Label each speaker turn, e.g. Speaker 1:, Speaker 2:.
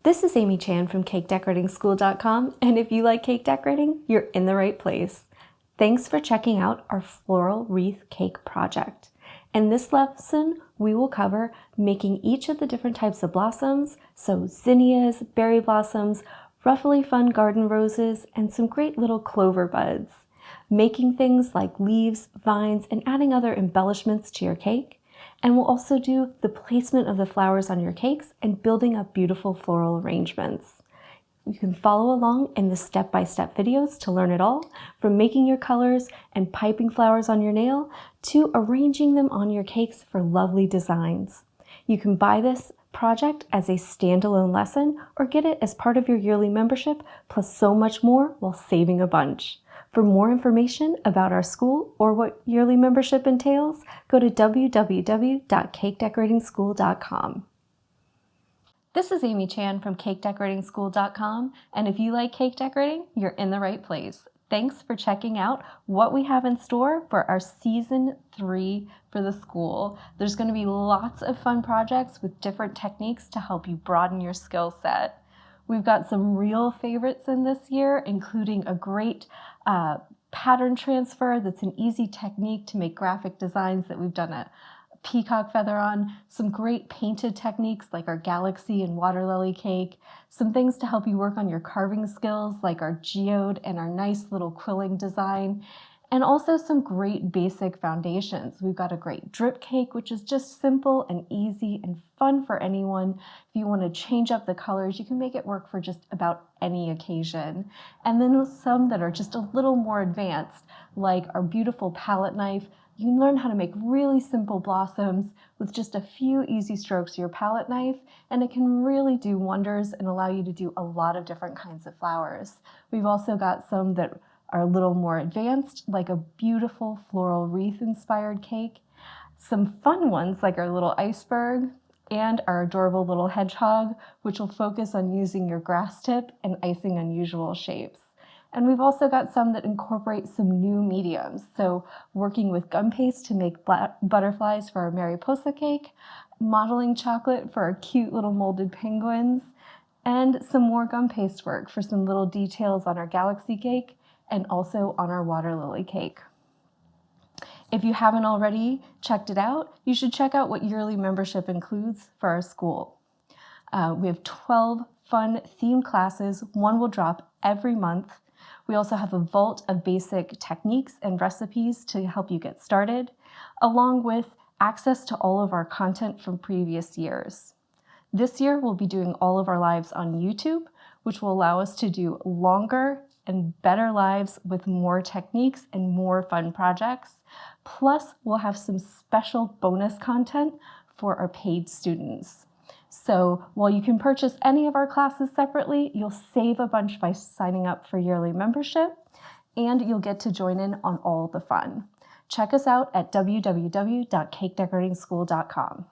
Speaker 1: This is Amy Chan from CakeDecoratingSchool.com, and if you like cake decorating, you're in the right place. Thanks for checking out our floral wreath cake project. In this lesson, we will cover making each of the different types of blossoms, so zinnias, berry blossoms, ruffly fun garden roses, and some great little clover buds. Making things like leaves, vines, and adding other embellishments to your cake. And we'll also do the placement of the flowers on your cakes and building up beautiful floral arrangements. You can follow along in the step-by-step videos to learn it all, from making your colors and piping flowers on your nail to arranging them on your cakes for lovely designs. You can buy this project as a standalone lesson or get it as part of your yearly membership, plus so much more while saving a bunch. For more information about our school or what yearly membership entails, go to www.cakedecoratingSchool.com. This is Amy Chan from CakeDecoratingSchool.com, and if you like cake decorating, you're in the right place. Thanks for checking out what we have in store for our Season 3 for the school. There's going to be lots of fun projects with different techniques to help you broaden your skill set. We've got some real favorites in this year, including a great pattern transfer that's an easy technique to make graphic designs that we've done a peacock feather on, some great painted techniques like our galaxy and water lily cake, some things to help you work on your carving skills like our geode and our nice little quilling design, and also some great basic foundations. We've got a great drip cake, which is just simple and easy and fun for anyone. If you want to change up the colors, you can make it work for just about any occasion. And then some that are just a little more advanced, like our beautiful palette knife. You can learn how to make really simple blossoms with just a few easy strokes of your palette knife, and it can really do wonders and allow you to do a lot of different kinds of flowers. We've also got some that are a little more advanced, like a beautiful floral wreath-inspired cake, some fun ones like our little iceberg, and our adorable little hedgehog, which will focus on using your grass tip and icing unusual shapes. And we've also got some that incorporate some new mediums, so working with gum paste to make butterflies for our Mariposa cake, modeling chocolate for our cute little molded penguins, and some more gum paste work for some little details on our galaxy cake, and also on our water lily cake. If you haven't already checked it out, you should check out what yearly membership includes for our school. We have 12 fun themed classes. One will drop every month. We also have a vault of basic techniques and recipes to help you get started, along with access to all of our content from previous years. This year, we'll be doing all of our lives on YouTube, which will allow us to do longer and better lives with more techniques and more fun projects. Plus, we'll have some special bonus content for our paid students. So while you can purchase any of our classes separately, you'll save a bunch by signing up for yearly membership, and you'll get to join in on all the fun. Check us out at www.cakedecoratingSchool.com.